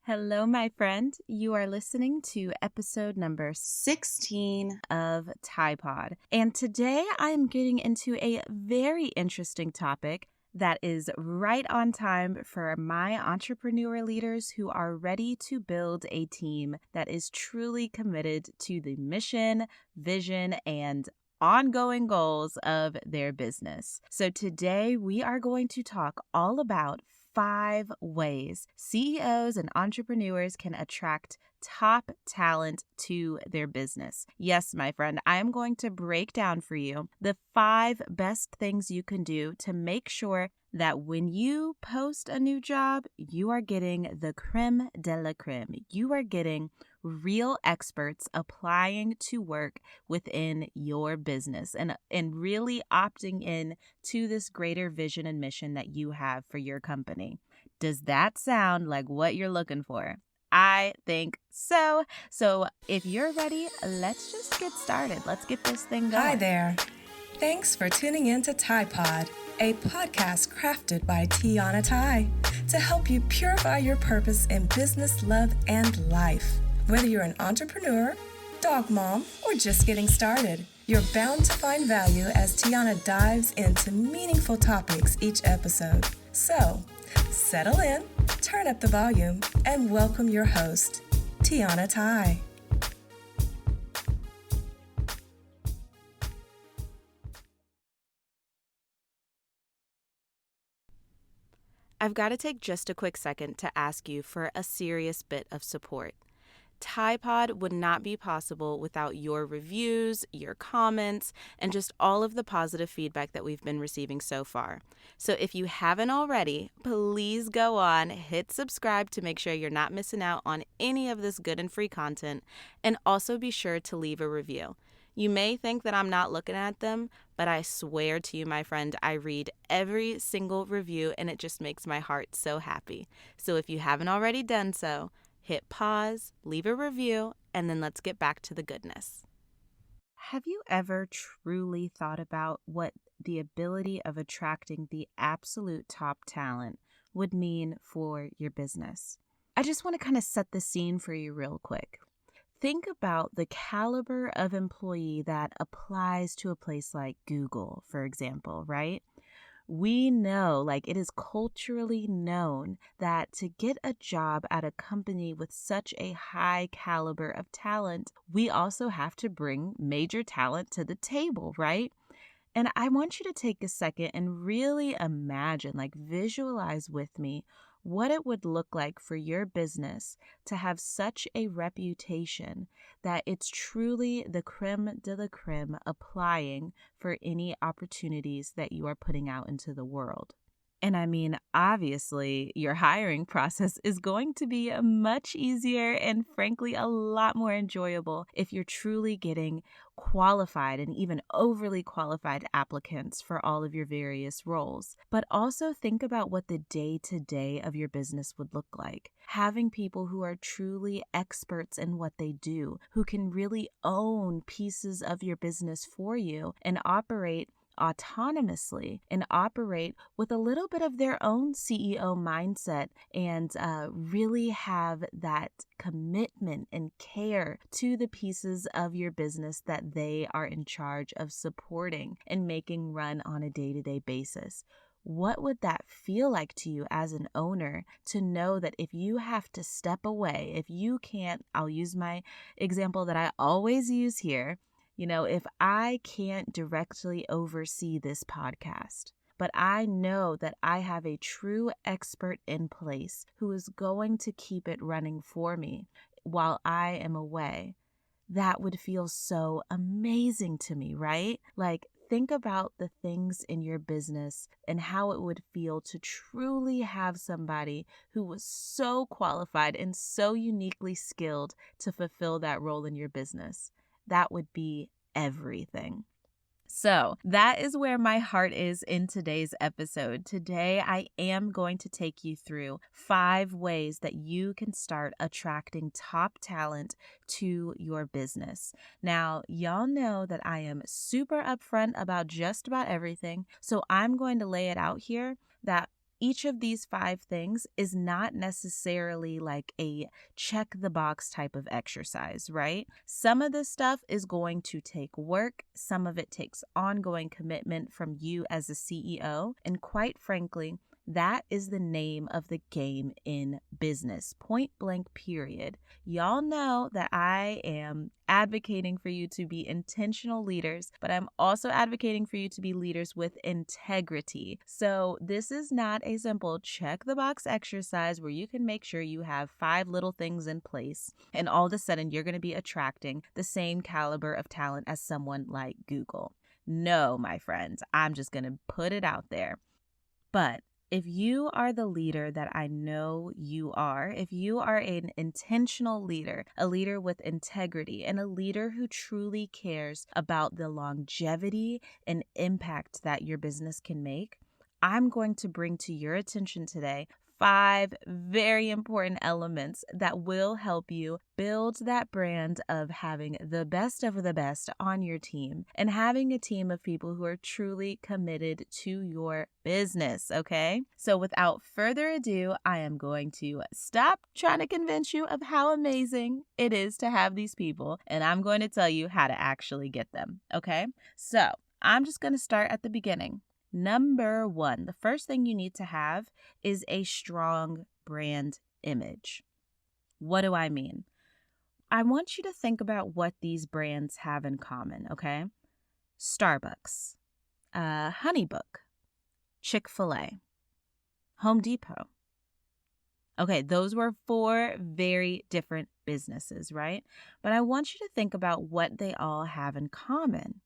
Hello, my friend. You are listening to episode number 16 of Pod. And today I am getting into a very interesting topic that is right on time for my entrepreneur leaders who are ready to build a team that is truly committed to the mission, vision, and ongoing goals of their business. So today we are going to talk all about 5 ways CEOs and entrepreneurs can attract top talent to their business. Yes, my friend, I am going to break down for you the 5 best things you can do to make sure that when you post a new job, you are getting the creme de la creme. You are getting real experts applying to work within your business and really opting in to this greater vision and mission that you have for your company. Does that sound like what you're looking for? I think so. So if you're ready, let's just get started. Let's get this thing going. Hi there. Thanks for tuning in to Pod, a podcast crafted by Tiana Tai to help you purify your purpose in business, love, and life. Whether you're an entrepreneur, dog mom, or just getting started, you're bound to find value as Tiana dives into meaningful topics each episode. So, settle in, turn up the volume, and welcome your host, Tiana Tai. I've got to take just a quick second to ask you for a serious bit of support. Pod would not be possible without your reviews, your comments, and just all of the positive feedback that we've been receiving so far. So if you haven't already, please go on, hit subscribe to make sure you're not missing out on any of this good and free content, and also be sure to leave a review. You may think that I'm not looking at them, but I swear to you, my friend, I read every single review and it just makes my heart so happy. So if you haven't already done so, hit pause, leave a review, and then let's get back to the goodness. Have you ever truly thought about what the ability of attracting the absolute top talent would mean for your business? I just want to kind of set the scene for you real quick. Think about the caliber of employee that applies to a place like Google, for example, right? We know, it is culturally known that to get a job at a company with such a high caliber of talent, we also have to bring major talent to the table, right? And I want you to take a second and really imagine, visualize with me what it would look like for your business to have such a reputation that it's truly the creme de la creme applying for any opportunities that you are putting out into the world. And I mean, obviously, your hiring process is going to be much easier and frankly, a lot more enjoyable if you're truly getting qualified and even overly qualified applicants for all of your various roles. But also think about what the day-to-day of your business would look like. Having people who are truly experts in what they do, who can really own pieces of your business for you and operate autonomously and operate with a little bit of their own CEO mindset and really have that commitment and care to the pieces of your business that they are in charge of supporting and making run on a day-to-day basis. What would that feel like to you as an owner to know that if you have to step away, if you can't, I'll use my example that I always use here, if I can't directly oversee this podcast, but I know that I have a true expert in place who is going to keep it running for me while I am away, that would feel so amazing to me, right? Think about the things in your business and how it would feel to truly have somebody who was so qualified and so uniquely skilled to fulfill that role in your business. That would be everything. So that is where my heart is in today's episode. Today, I am going to take you through 5 ways that you can start attracting top talent to your business. Now, y'all know that I am super upfront about just about everything. So I'm going to lay it out here that each of these 5 things is not necessarily like a check the box type of exercise, right? Some of this stuff is going to take work. Some of it takes ongoing commitment from you as a CEO. And quite frankly, that is the name of the game in business, point blank, period. Y'all know that I am advocating for you to be intentional leaders, but I'm also advocating for you to be leaders with integrity. So this is not a simple check the box exercise where you can make sure you have 5 little things in place and all of a sudden you're going to be attracting the same caliber of talent as someone like Google. No, my friends, I'm just going to put it out there. But if you are the leader that I know you are, if you are an intentional leader, a leader with integrity, and a leader who truly cares about the longevity and impact that your business can make, I'm going to bring to your attention today 5 very important elements that will help you build that brand of having the best of the best on your team and having a team of people who are truly committed to your business, okay? So without further ado, I am going to stop trying to convince you of how amazing it is to have these people, and I'm going to tell you how to actually get them, okay? So I'm just going to start at the beginning. Number 1, the first thing you need to have is a strong brand image. What do I mean? I want you to think about what these brands have in common, okay? Starbucks, Honeybook, Chick-fil-A, Home Depot. Okay, those were 4 very different businesses, right? But I want you to think about what they all have in common.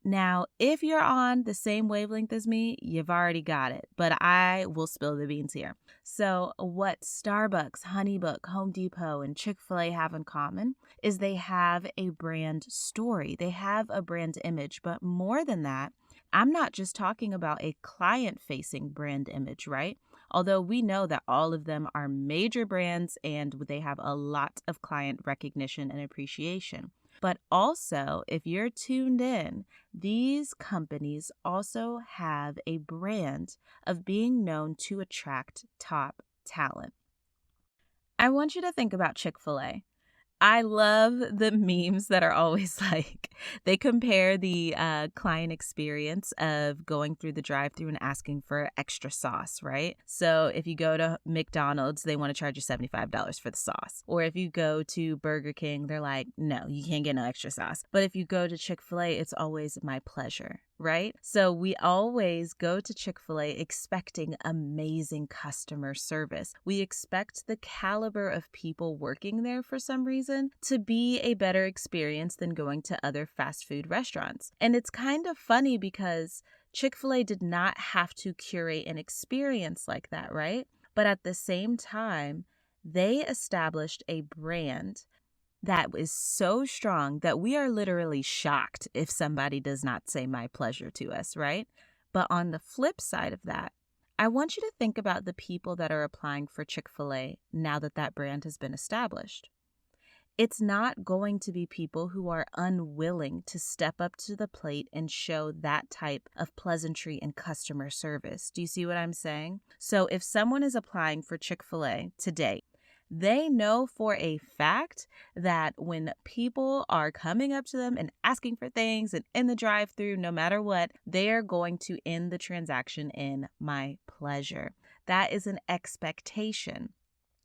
Now, if you're on the same wavelength as me, you've already got it, but I will spill the beans here. So what Starbucks, Honeybook, Home Depot, and Chick-fil-A have in common is they have a brand story. They have a brand image, but more than that, I'm not just talking about a client-facing brand image, right? Although we know that all of them are major brands and they have a lot of client recognition and appreciation. But also, if you're tuned in, these companies also have a brand of being known to attract top talent. I want you to think about Chick-fil-A. I love the memes that are always like, they compare the client experience of going through the drive-thru and asking for extra sauce, right? So if you go to McDonald's, they want to charge you $75 for the sauce. Or if you go to Burger King, they're like, no, you can't get no extra sauce. But if you go to Chick-fil-A, it's always my pleasure, right? So we always go to Chick-fil-A expecting amazing customer service. We expect the caliber of people working there for some reason to be a better experience than going to other fast food restaurants. And it's kind of funny because Chick-fil-A did not have to curate an experience like that, right? But at the same time, they established a brand that is so strong that we are literally shocked if somebody does not say my pleasure to us, right? But on the flip side of that, I want you to think about the people that are applying for Chick-fil-A now that that brand has been established. It's not going to be people who are unwilling to step up to the plate and show that type of pleasantry and customer service. Do you see what I'm saying? So if someone is applying for Chick-fil-A today, they know for a fact that when people are coming up to them and asking for things and in the drive-thru, no matter what, they are going to end the transaction in my pleasure. That is an expectation.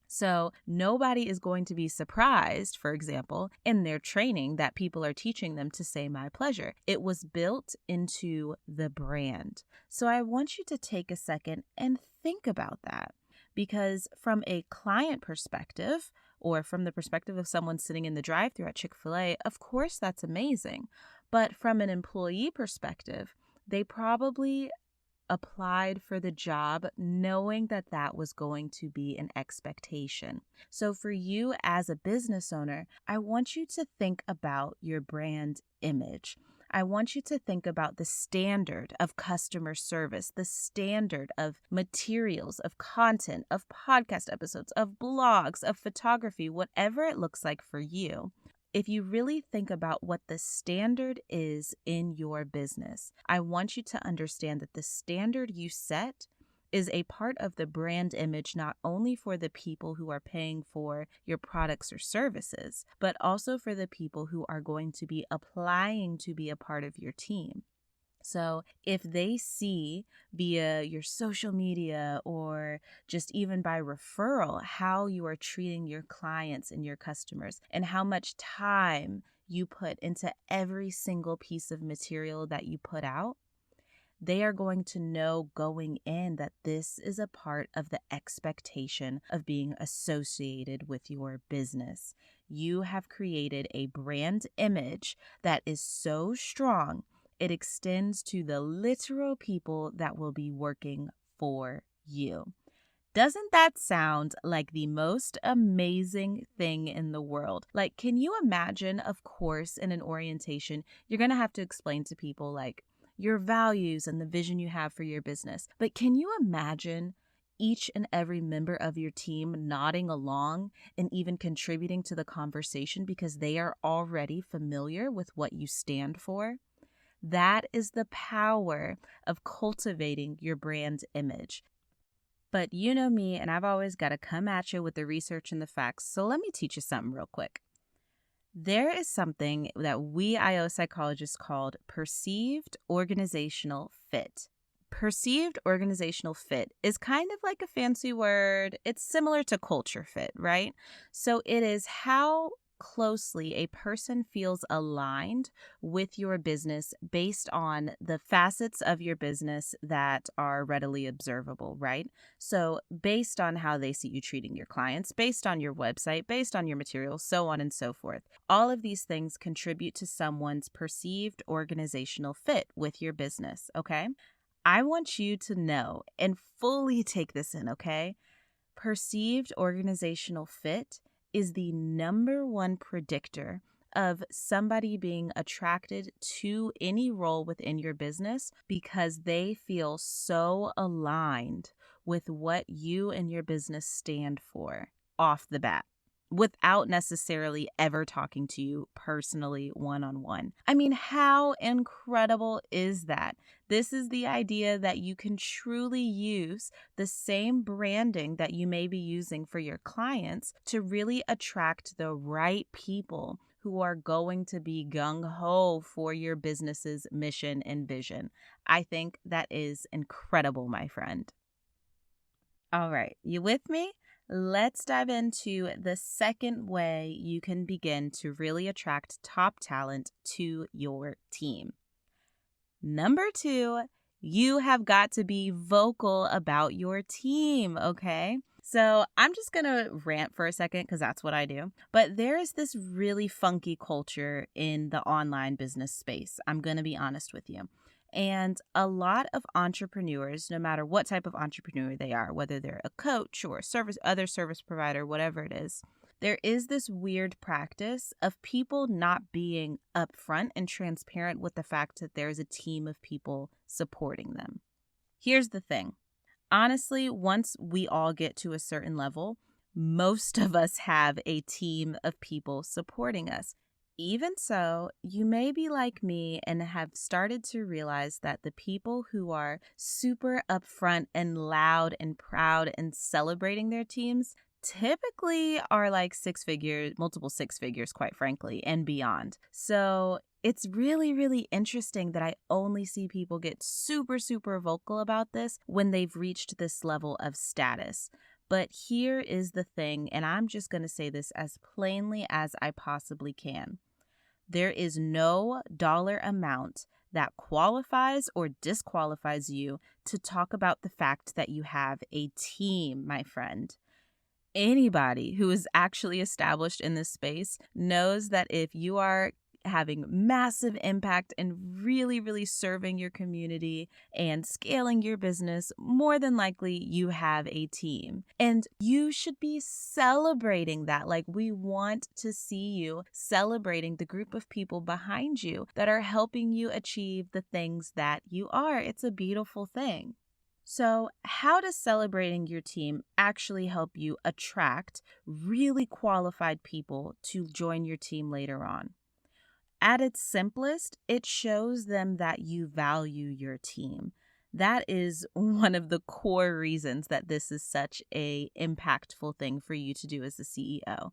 So nobody is going to be surprised, for example, in their training that people are teaching them to say my pleasure. It was built into the brand. So I want you to take a second and think about that. Because from a client perspective, or from the perspective of someone sitting in the drive-thru at Chick-fil-A, of course that's amazing. But from an employee perspective, they probably applied for the job knowing that that was going to be an expectation. So for you as a business owner, I want you to think about your brand image. I want you to think about the standard of customer service, the standard of materials, of content, of podcast episodes, of blogs, of photography, whatever it looks like for you. If you really think about what the standard is in your business, I want you to understand that the standard you set is a part of the brand image, not only for the people who are paying for your products or services, but also for the people who are going to be applying to be a part of your team. So if they see via your social media or just even by referral how you are treating your clients and your customers and how much time you put into every single piece of material that you put out, they are going to know going in that this is a part of the expectation of being associated with your business. You have created a brand image that is so strong, it extends to the literal people that will be working for you. Doesn't that sound like the most amazing thing in the world? Like, can you imagine, of course, in an orientation, you're going to have to explain to people like your values and the vision you have for your business. But can you imagine each and every member of your team nodding along and even contributing to the conversation because they are already familiar with what you stand for? That is the power of cultivating your brand image. But you know me, and I've always got to come at you with the research and the facts. So let me teach you something real quick. There is something that we IO psychologists called perceived organizational fit. Perceived organizational fit is kind of like a fancy word. It's similar to culture fit, right? So it is how closely a person feels aligned with your business based on the facets of your business that are readily observable, right? So based on how they see you treating your clients, based on your website, based on your materials, so on and so forth. All of these things contribute to someone's perceived organizational fit with your business, okay? I want you to know and fully take this in, okay? Perceived organizational fit is the number one predictor of somebody being attracted to any role within your business because they feel so aligned with what you and your business stand for off the bat, without necessarily ever talking to you personally one-on-one. I mean, how incredible is that? This is the idea that you can truly use the same branding that you may be using for your clients to really attract the right people who are going to be gung-ho for your business's mission and vision. I think that is incredible, my friend. All right, you with me? Let's dive into the second way you can begin to really attract top talent to your team. Number 2, you have got to be vocal about your team, okay? So I'm just going to rant for a second because that's what I do. But there is this really funky culture in the online business space. I'm going to be honest with you. And a lot of entrepreneurs, no matter what type of entrepreneur they are, whether they're a coach or a other service provider, whatever it is, there is this weird practice of people not being upfront and transparent with the fact that there's a team of people supporting them. Here's the thing. Honestly, once we all get to a certain level, most of us have a team of people supporting us. Even so, you may be like me and have started to realize that the people who are super upfront and loud and proud and celebrating their teams typically are like six figures, multiple six figures, quite frankly, and beyond. So it's really, really interesting that I only see people get super, super vocal about this when they've reached this level of status. But here is the thing, and I'm just going to say this as plainly as I possibly can. There is no dollar amount that qualifies or disqualifies you to talk about the fact that you have a team, my friend. Anybody who is actually established in this space knows that if you are having massive impact and really, really serving your community and scaling your business, more than likely you have a team. And you should be celebrating that. Like, we want to see you celebrating the group of people behind you that are helping you achieve the things that you are. It's a beautiful thing. So, how does celebrating your team actually help you attract really qualified people to join your team later on? At its simplest, it shows them that you value your team. That is one of the core reasons that this is such a impactful thing for you to do as the CEO.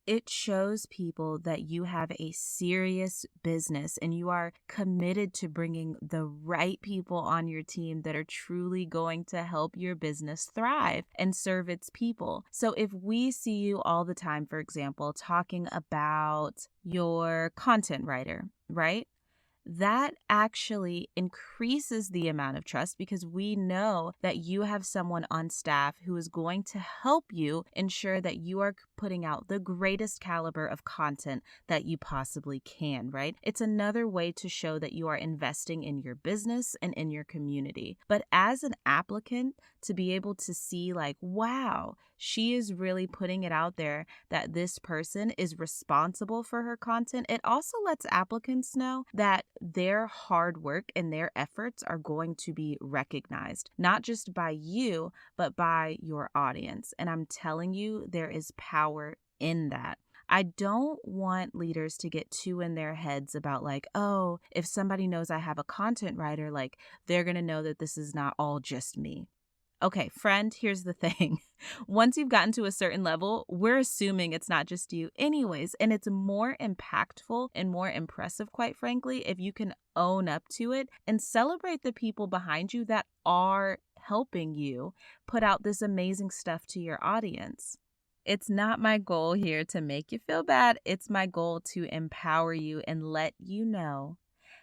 It shows people that you have a serious business and you are committed to bringing the right people on your team that are truly going to help your business thrive and serve its people. So if we see you all the time, for example, talking about your content writer, right? That actually increases the amount of trust because we know that you have someone on staff who is going to help you ensure that you are putting out the greatest caliber of content that you possibly can, right? It's another way to show that you are investing in your business and in your community. But as an applicant, to be able to see like, wow, she is really putting it out there that this person is responsible for her content. It also lets applicants know that their hard work and their efforts are going to be recognized, not just by you, but by your audience. And I'm telling you, there is power in that. I don't want leaders to get too in their heads about like, oh, if somebody knows I have a content writer, like they're going to know that this is not all just me. Okay, friend, here's the thing. Once you've gotten to a certain level, we're assuming it's not just you anyways, and it's more impactful and more impressive, quite frankly, if you can own up to it and celebrate the people behind you that are helping you put out this amazing stuff to your audience. It's not my goal here to make you feel bad. It's my goal to empower you and let you know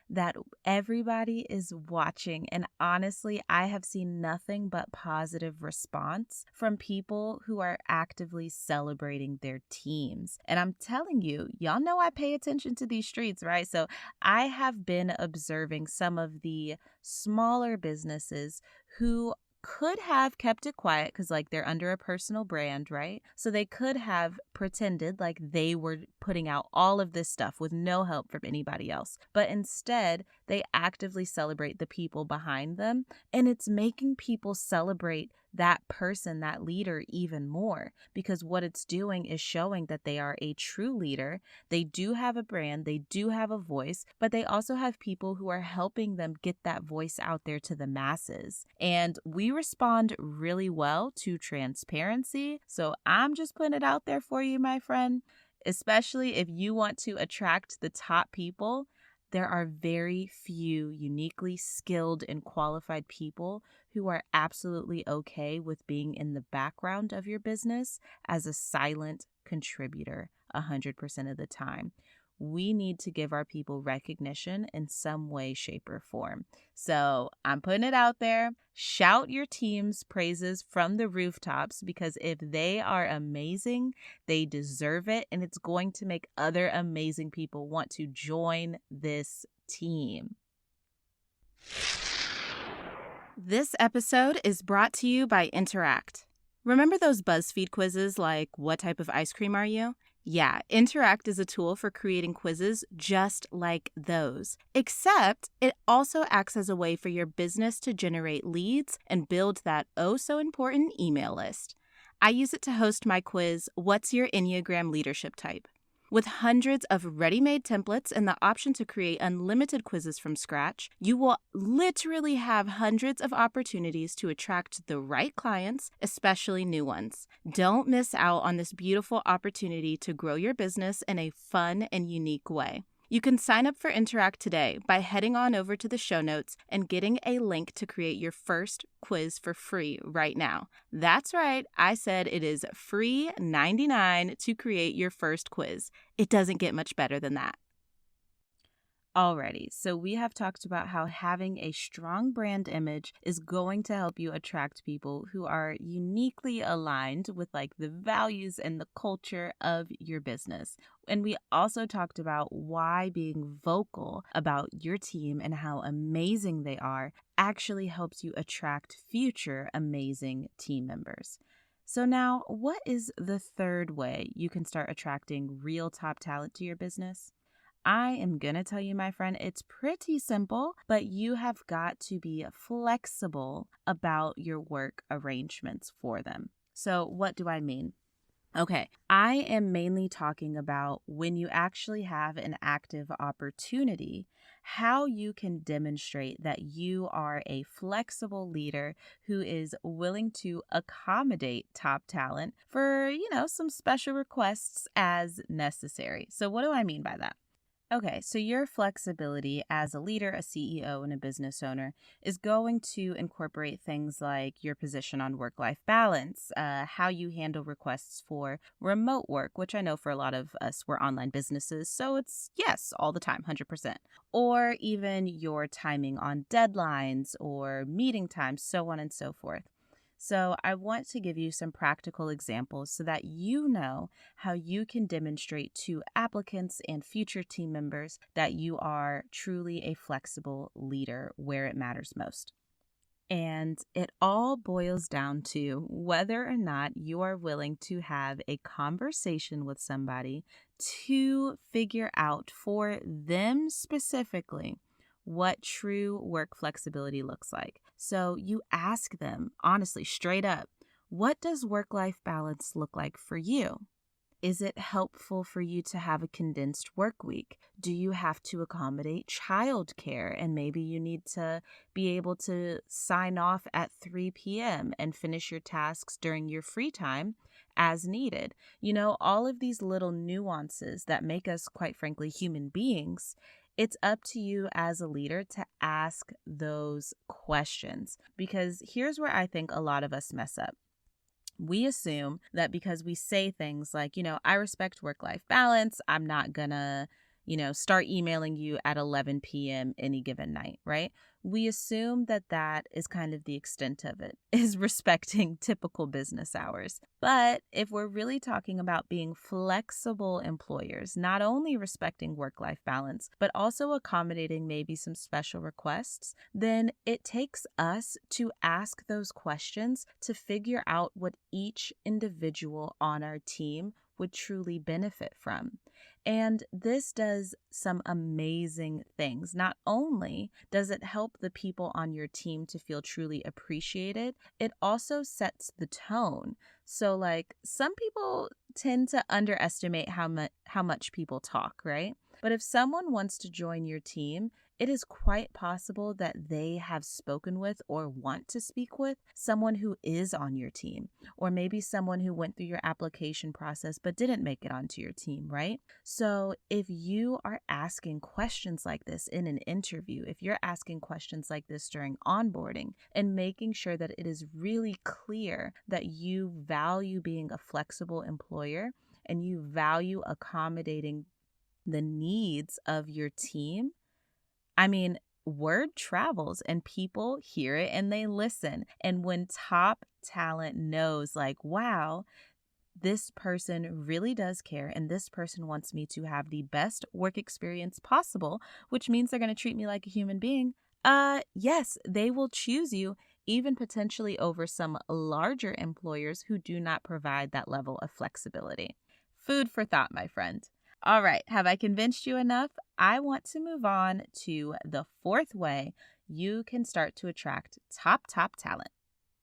that everybody is watching. And honestly, I have seen nothing but positive response from people who are actively celebrating their teams. And I'm telling you, y'all know I pay attention to these streets, right? So I have been observing some of the smaller businesses who could have kept it quiet because like they're under a personal brand, right? So they could have pretended like they were putting out all of this stuff with no help from anybody else. But instead, they actively celebrate the people behind them. And it's making people celebrate that person, that leader even more, because what it's doing is showing that they are a true leader. They do have a brand, they do have a voice, but they also have people who are helping them get that voice out there to the masses. And we respond really well to transparency. So I'm just putting it out there for you, my friend, especially if you want to attract the top people. There are very few uniquely skilled and qualified people who are absolutely okay with being in the background of your business as a silent contributor 100% of the time. We need to give our people recognition in some way, shape, or form. So I'm putting it out there. Shout your team's praises from the rooftops because if they are amazing, they deserve it. And it's going to make other amazing people want to join this team. This episode is brought to you by Interact. Remember those BuzzFeed quizzes like, what type of ice cream are you? Yeah, Interact is a tool for creating quizzes just like those, except it also acts as a way for your business to generate leads and build that oh-so-important email list. I use it to host my quiz, What's Your Enneagram Leadership Type? With hundreds of ready-made templates and the option to create unlimited quizzes from scratch, you will literally have hundreds of opportunities to attract the right clients, especially new ones. Don't miss out on this beautiful opportunity to grow your business in a fun and unique way. You can sign up for Interact today by heading on over to the show notes and getting a link to create your first quiz for free right now. That's right, I said it is free $99 to create your first quiz. It doesn't get much better than that. Alrighty, so we have talked about how having a strong brand image is going to help you attract people who are uniquely aligned with like the values and the culture of your business. And we also talked about why being vocal about your team and how amazing they are actually helps you attract future amazing team members. So now, what is the third way you can start attracting real top talent to your business? I am going to tell you, my friend, it's pretty simple, but you have got to be flexible about your work arrangements for them. So what do I mean? Okay, I am mainly talking about when you actually have an active opportunity, how you can demonstrate that you are a flexible leader who is willing to accommodate top talent for, some special requests as necessary. So, what do I mean by that? Okay, so your flexibility as a leader, a CEO, and a business owner is going to incorporate things like your position on work life balance, how you handle requests for remote work, which I know for a lot of us, we're online businesses. So it's yes, all the time, 100%. Or even your timing on deadlines or meeting times, so on and so forth. So, I want to give you some practical examples so that you know how you can demonstrate to applicants and future team members that you are truly a flexible leader where it matters most. And it all boils down to whether or not you are willing to have a conversation with somebody to figure out for them specifically what true work flexibility looks like. So you ask them, honestly, straight up, what does work life balance look like for you? Is it helpful for you to have a condensed work week? Do you have to accommodate childcare and maybe you need to be able to sign off at 3 p.m. and finish your tasks during your free time as needed? All of these little nuances that make us, quite frankly, human beings. It's up to you as a leader to ask those questions because here's where I think a lot of us mess up. We assume that because we say things like, I respect work life balance, I'm not gonna, start emailing you at 11 p.m. any given night, right? We assume that that is kind of the extent of it, is respecting typical business hours. But if we're really talking about being flexible employers, not only respecting work life balance, but also accommodating maybe some special requests, then it takes us to ask those questions to figure out what each individual on our team would truly benefit from. And this does some amazing things. Not only does it help the people on your team to feel truly appreciated, it also sets the tone. So, like, some people tend to underestimate how much people talk, right? But if someone wants to join your team, it is quite possible that they have spoken with or want to speak with someone who is on your team, or maybe someone who went through your application process but didn't make it onto your team, right? So, if you are asking questions like this in an interview, if you're asking questions like this during onboarding and making sure that it is really clear that you value being a flexible employer and you value accommodating the needs of your team, I mean, word travels and people hear it and they listen. And when top talent knows, like, wow, this person really does care and this person wants me to have the best work experience possible, which means they're going to treat me like a human being. Yes, they will choose you, even potentially over some larger employers who do not provide that level of flexibility. Food for thought, my friend. All right, have I convinced you enough? I want to move on to the fourth way you can start to attract top talent.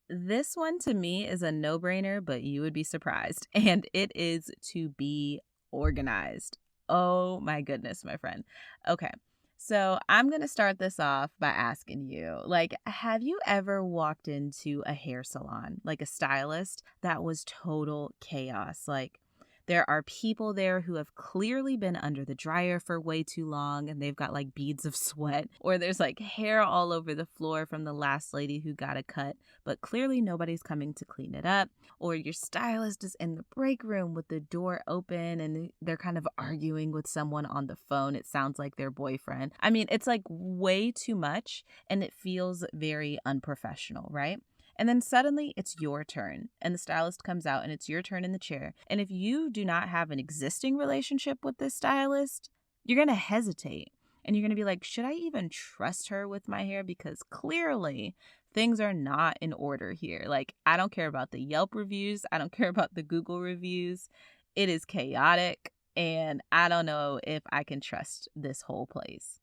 This one to me is a no-brainer, but you would be surprised. And it is to be organized. Oh my goodness, my friend. Okay. So I'm going to start this off by asking you, like, have you ever walked into a hair salon, like a stylist, that was total chaos? Like, there are people there who have clearly been under the dryer for way too long and they've got like beads of sweat, or there's like hair all over the floor from the last lady who got a cut, but clearly nobody's coming to clean it up. Or your stylist is in the break room with the door open and they're kind of arguing with someone on the phone. It sounds like their boyfriend. I mean, it's like way too much and it feels very unprofessional, right? And then suddenly it's your turn and the stylist comes out and it's your turn in the chair. And if you do not have an existing relationship with this stylist, you're going to hesitate and you're going to be like, should I even trust her with my hair? Because clearly things are not in order here. Like, I don't care about the Yelp reviews. I don't care about the Google reviews. It is chaotic and I don't know if I can trust this whole place.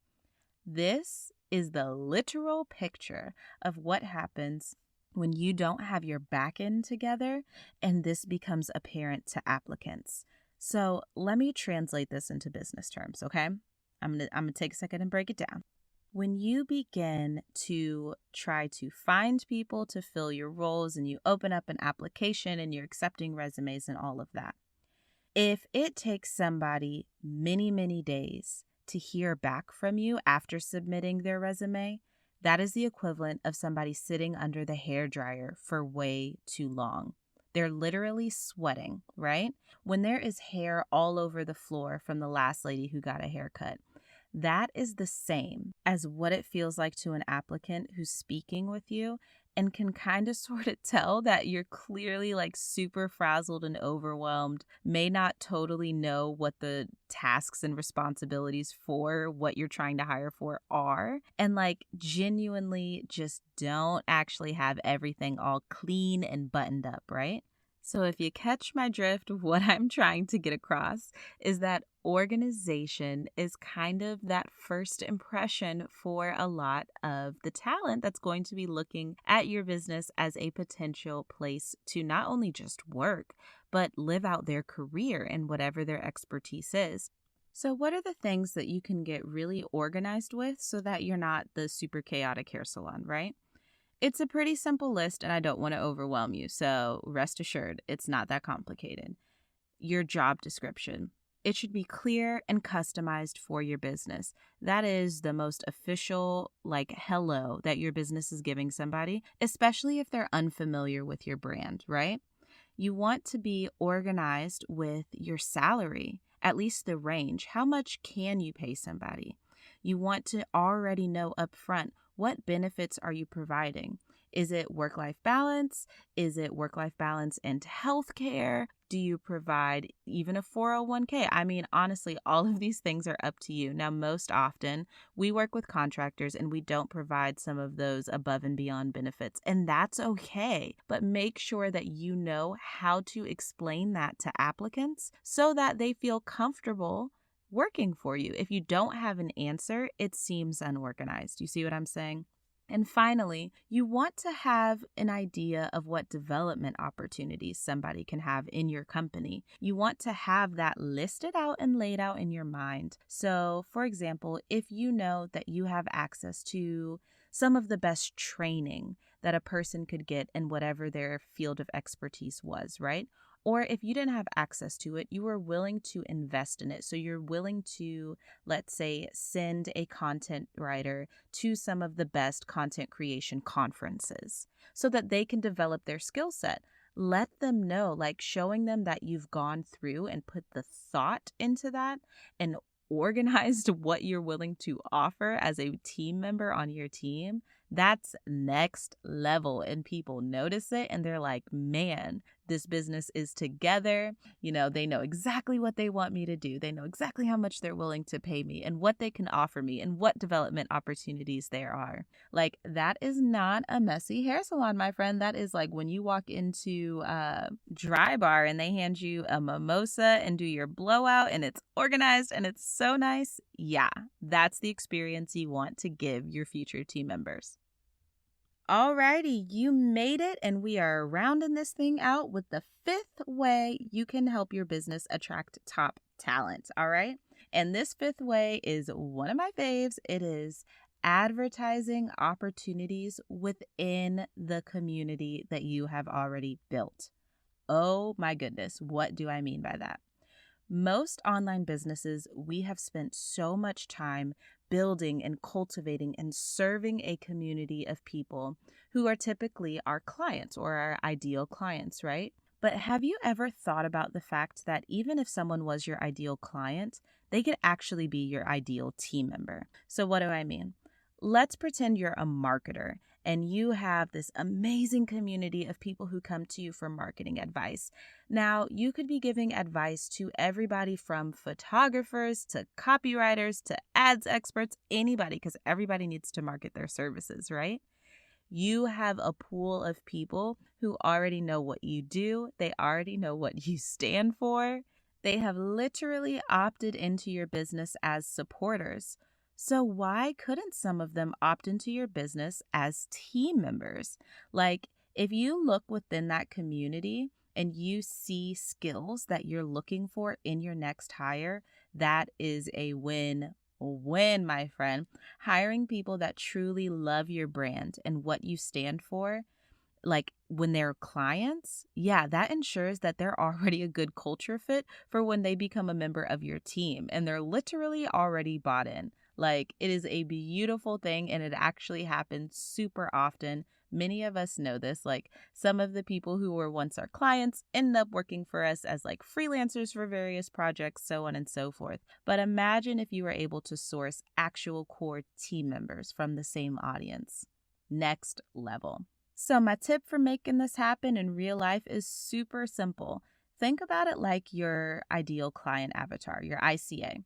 This is the literal picture of what happens when you don't have your back end together, and this becomes apparent to applicants. So let me translate this into business terms, okay? I'm gonna take a second and break it down. When you begin to try to find people to fill your roles and you open up an application and you're accepting resumes and all of that, if it takes somebody many, many days to hear back from you after submitting their resume, that is the equivalent of somebody sitting under the hairdryer for way too long. They're literally sweating, right? When there is hair all over the floor from the last lady who got a haircut, that is the same as what it feels like to an applicant who's speaking with you and can kind of sort of tell that you're clearly like super frazzled and overwhelmed, may not totally know what the tasks and responsibilities for what you're trying to hire for are, and like genuinely just don't actually have everything all clean and buttoned up, right? So if you catch my drift, what I'm trying to get across is that organization is kind of that first impression for a lot of the talent that's going to be looking at your business as a potential place to not only just work, but live out their career in whatever their expertise is. So what are the things that you can get really organized with so that you're not the super chaotic hair salon, right? It's a pretty simple list, and I don't want to overwhelm you, so rest assured, it's not that complicated. Your job description. It should be clear and customized for your business. That is the most official, like, hello that your business is giving somebody, especially if they're unfamiliar with your brand, right? You want to be organized with your salary, at least the range. How much can you pay somebody? You want to already know upfront, what benefits are you providing? Is it work-life balance? Is it work-life balance and healthcare? Do you provide even a 401k? I mean, honestly, all of these things are up to you. Now, most often, we work with contractors and we don't provide some of those above and beyond benefits, and that's okay. But make sure that you know how to explain that to applicants so that they feel comfortable working for you. If you don't have an answer, it seems unorganized. You see what I'm saying? And finally, you want to have an idea of what development opportunities somebody can have in your company. You want to have that listed out and laid out in your mind. So, for example, if you know that you have access to some of the best training that a person could get in whatever their field of expertise was, right? Or if you didn't have access to it, you were willing to invest in it. So you're willing to, let's say, send a content writer to some of the best content creation conferences so that they can develop their skill set. Let them know, like showing them that you've gone through and put the thought into that and organized what you're willing to offer as a team member on your team. That's next level, and people notice it and they're like, man, this business is together. You know, they know exactly what they want me to do. They know exactly how much they're willing to pay me and what they can offer me and what development opportunities there are. Like, that is not a messy hair salon, my friend. That is like when you walk into Dry Bar and they hand you a mimosa and do your blowout and it's organized and it's so nice. Yeah, that's the experience you want to give your future team members. Alrighty, you made it, and we are rounding this thing out with the fifth way you can help your business attract top talent. All right. And this fifth way is one of my faves. It is advertising opportunities within the community that you have already built. Oh my goodness, what do I mean by that? Most online businesses, we have spent so much time building and cultivating and serving a community of people who are typically our clients or our ideal clients, right? But have you ever thought about the fact that even if someone was your ideal client, they could actually be your ideal team member? So what do I mean? Let's pretend you're a marketer and you have this amazing community of people who come to you for marketing advice. Now, you could be giving advice to everybody from photographers to copywriters to ads experts, anybody, because everybody needs to market their services, right? You have a pool of people who already know what you do. They already know what you stand for. They have literally opted into your business as supporters. So why couldn't some of them opt into your business as team members? Like, If you look within that community and you see skills that you're looking for in your next hire, that is a win, my friend. Hiring people that truly love your brand and what you stand for, like when they're clients, yeah, that ensures that they're already a good culture fit for when they become a member of your team and they're literally already bought in. Like, it is a beautiful thing and it actually happens super often. Many of us know this. Like, some of the people who were once our clients end up working for us as like freelancers for various projects, so on and so forth. But imagine if you were able to source actual core team members from the same audience. Next level. So, my tip for making this happen in real life is super simple. Think about it like your ideal client avatar, your ICA.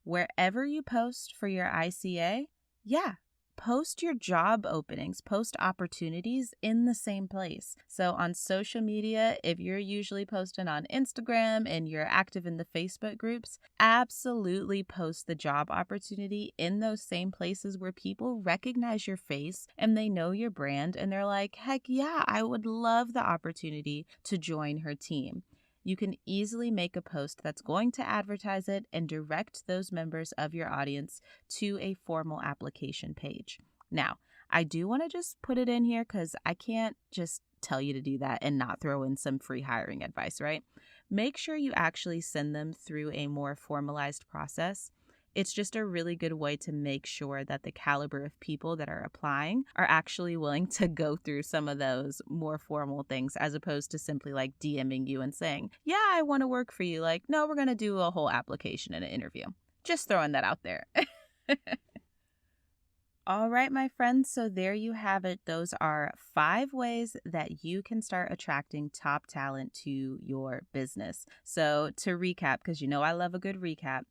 Wherever you post for your ICA, yeah, post your job openings, post opportunities in the same place. So on social media, if you're usually posting on Instagram and you're active in the Facebook groups, absolutely post the job opportunity in those same places where people recognize your face and they know your brand and they're like, heck yeah, I would love the opportunity to join her team. You can easily make a post that's going to advertise it and direct those members of your audience to a formal application page. Now, I do want to just put it in here because I can't just tell you to do that and not throw in some free hiring advice, right? Make sure you actually send them through a more formalized process. It's just a really good way to make sure that the caliber of people that are applying are actually willing to go through some of those more formal things as opposed to simply like DMing you and saying, yeah, I want to work for you. Like, no, we're going to do a whole application and an interview. Just throwing that out there. All right, my friends. So there you have it. Those are 5 ways that you can start attracting top talent to your business. So to recap, because you know I love a good recap,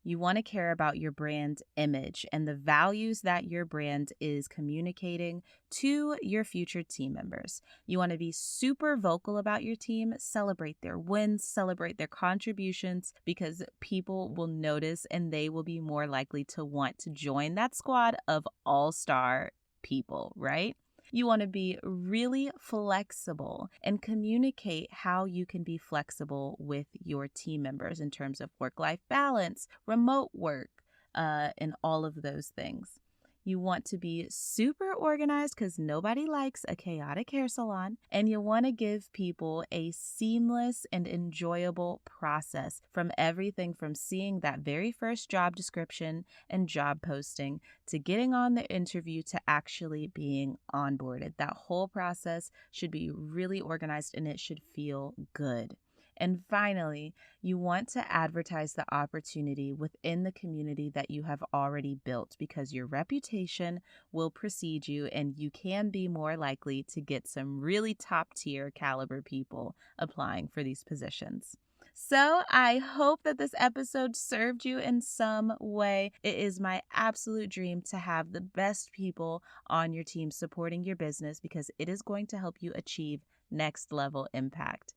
you want to care about your brand image and the values that your brand is communicating to your future team members. You want to be super vocal about your team, celebrate their wins, celebrate their contributions, because people will notice and they will be more likely to want to join that squad of all-star people, right? You want to be really flexible and communicate how you can be flexible with your team members in terms of work-life balance, remote work, and all of those things. You want to be super organized because nobody likes a chaotic hair salon. And you want to give people a seamless and enjoyable process from everything from seeing that very first job description and job posting to getting on the interview to actually being onboarded. That whole process should be really organized and it should feel good. And finally, you want to advertise the opportunity within the community that you have already built because your reputation will precede you and you can be more likely to get some really top tier caliber people applying for these positions. So I hope that this episode served you in some way. It is my absolute dream to have the best people on your team supporting your business because it is going to help you achieve next level impact.